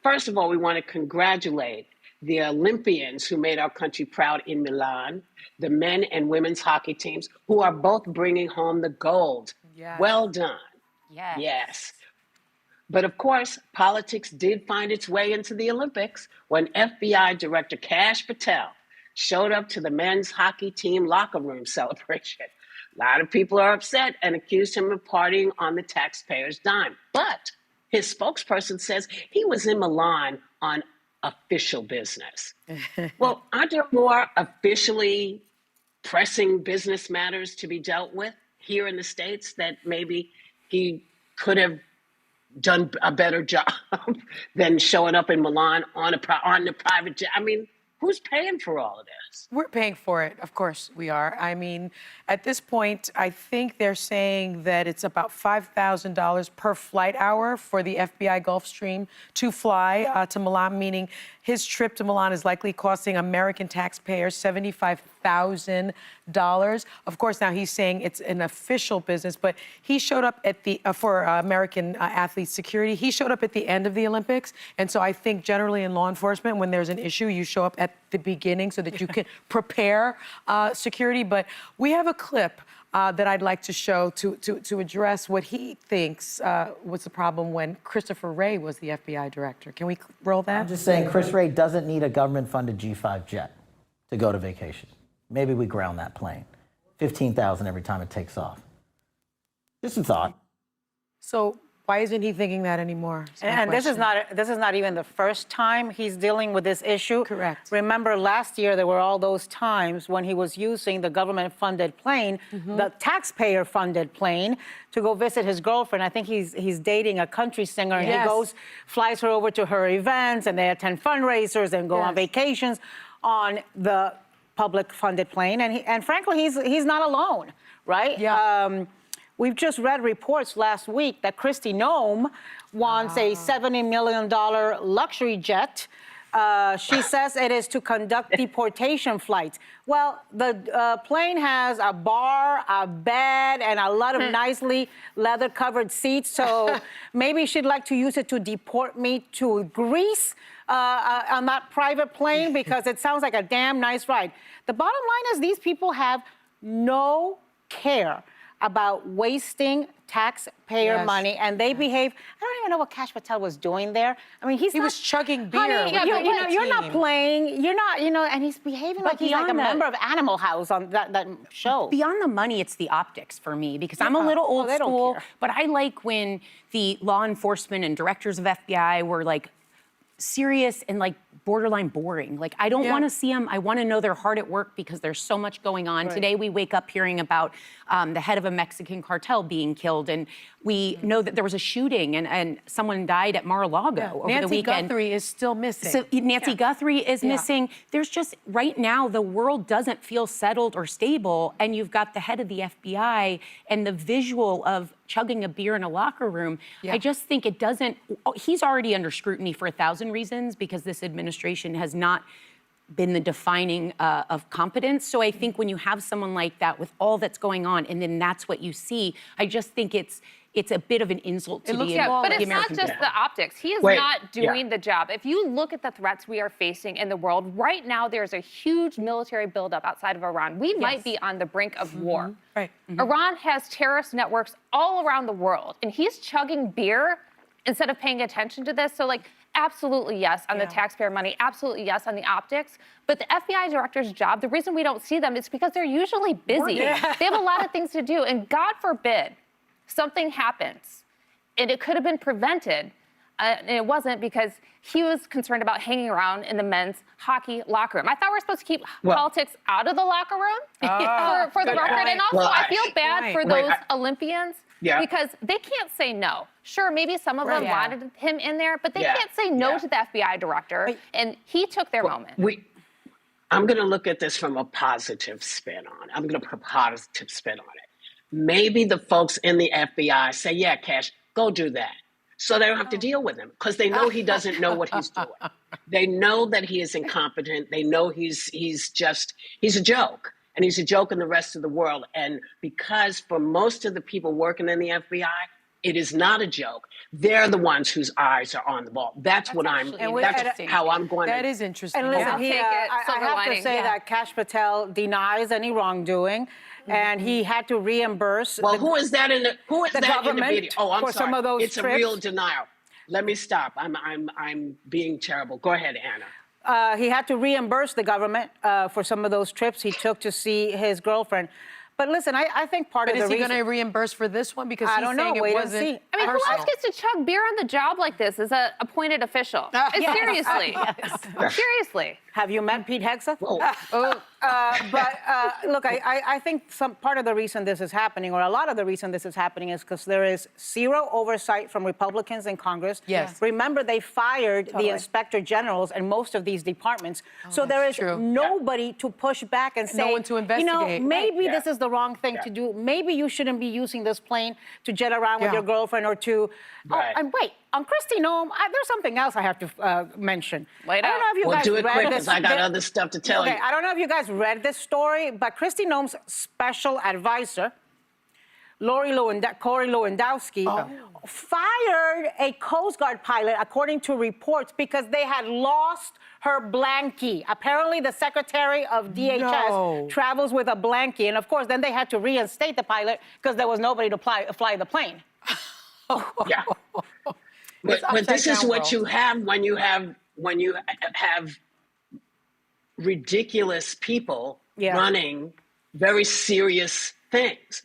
First of all, we want to congratulate the Olympians who made our country proud in Milan, the men and women's hockey teams who are both bringing home the gold. Yes. Well done. Yes. Yes. But of course, politics did find its way into the Olympics when FBI Director Kash Patel showed up to the men's hockey team locker room celebration. A lot of people are upset and accused him of partying on the taxpayers' dime. But his spokesperson says he was in Milan on official business. Well, aren't there more officially pressing business matters to be dealt with here in the States that maybe he could have done a better job than showing up in Milan on the private jet? I mean, who's paying for all of this? We're paying for it. Of course we are. I mean, at this point, I think they're saying that it's about $5,000 per flight hour for the FBI Gulfstream to fly to Milan, meaning his trip to Milan is likely costing American taxpayers $75,000. Of course, now he's saying it's an official business, but he showed up at the, for American athlete security, he showed up at the end of the Olympics. And so I think generally in law enforcement, when there's an issue, you show up at the beginning so that you can prepare security. But we have a clip that I'd like to show to address what he thinks was the problem when Christopher Wray was the FBI director. Can we roll that? I'm just saying Chris Wray doesn't need a government-funded G5 jet to go to vacation. Maybe we ground that plane. $15,000 every time it takes off. Just some thought. So why isn't he thinking that anymore? And this is not even the first time he's dealing with this issue. Correct. Remember last year there were all those times when he was using the government-funded plane, the taxpayer-funded plane, to go visit his girlfriend. I think he's dating a country singer, and he flies her over to her events, and they attend fundraisers and go on vacations on the public-funded plane. And frankly, he's not alone, right? Yeah. We've just read reports last week that Kristi Noem wants a $70 million luxury jet. She says it is to conduct deportation flights. Well, the plane has a bar, a bed, and a lot of nicely leather-covered seats, so maybe she'd like to use it to deport me to Greece on that private plane, because it sounds like a damn nice ride. The bottom line is these people have no care about wasting taxpayer money, and they behave. I don't even know what Kash Patel was doing there. I mean, he was chugging beer. Honey, you're not playing. You're not, and he's behaving like he's like a member of Animal House on that show. Beyond the money, it's the optics for me, because I'm a little old school, but I like when the law enforcement and directors of FBI were like serious and like borderline boring. Like, I don't want to see them. I want to know they're hard at work, because there's so much going on. Right. Today, we wake up hearing about the head of a Mexican cartel being killed, and we know that there was a shooting and someone died at Mar-a-Lago over the weekend. Nancy Guthrie is still missing. So Nancy Guthrie is missing. There's just, right now, the world doesn't feel settled or stable, and you've got the head of the FBI and the visual of chugging a beer in a locker room. I just think it doesn't, he's already under scrutiny for 1,000 reasons, because this administration has not been the defining of competence. So I think when you have someone like that with all that's going on, and then that's what you see, I just think it's a bit of an insult to the American but it's not just the optics. He is not doing the job. If you look at the threats we are facing in the world, right now there's a huge military buildup outside of Iran. We might be on the brink of war. Right. Iran has terrorist networks all around the world, and he's chugging beer instead of paying attention to this. So, like, absolutely yes on the taxpayer money, absolutely yes on the optics. But the FBI director's job, the reason we don't see them is because they're usually busy. They have a lot of things to do, and God forbid something happens, and it could have been prevented, and it wasn't, because he was concerned about hanging around in the men's hockey locker room. I thought we were supposed to keep politics out of the locker room for the record. And also, I feel bad for those Olympians because they can't say no. Sure, maybe some of them wanted him in there, but they can't say no to the FBI director, and he took their moment. I'm going to look at this from a positive spin on it. I'm going to put a positive spin on it. Maybe the folks in the FBI say, yeah, Kash, go do that. So they don't have to deal with him, because they know he doesn't know what he's doing. They know that he is incompetent. They know he's a joke, and he's a joke in the rest of the world. And because for most of the people working in the FBI, It is not a joke. They're the ones whose eyes are on the ball. That's what I'm. actually That's interesting. how I'm going. That is interesting. And listen, yeah. I'll take it. I Silver have to lining, say yeah. that Kash Patel denies any wrongdoing, and he had to reimburse. Well, who is that in the government video? Oh, I'm for sorry. some of those it's trips. a real denial. Let me stop. I'm being terrible. Go ahead, Anna. He had to reimburse the government for some of those trips he took to see his girlfriend. But listen, I think part But of the is he reason... going to reimburse for this one? Because I he's don't saying know. it Wait and wasn't see. I mean, who personal. else gets to chug beer on the job like this as a appointed official? Seriously. Seriously. Have you met Pete Hegseth? Whoa. Look, I think some part of the reason this is happening, or a lot of the reason this is happening, is because there is zero oversight from Republicans in Congress. Yes. Remember, they fired the inspector generals in most of these departments. So there is true. nobody to push back and say, one to you know, investigate. maybe Yeah. this is the wrong thing to do. Maybe you shouldn't be using this plane to jet around with Yeah. your girlfriend or to. Right. Oh, and wait, on Kristi Noem, there's something else I have to mention. Lay it I don't out. know if you Well, guys do it read quick this. because I got other stuff to tell you. I don't know if you guys read this story, but Kristi Noem's special advisor, Corey Lewandowski, fired a Coast Guard pilot, according to reports, because they had lost her blankie. Apparently, the Secretary of DHS travels with a blankie, and of course, then they had to reinstate the pilot because there was nobody to fly the plane. Yeah. But this is down what world. you have when you have ridiculous people Yeah. running very serious things.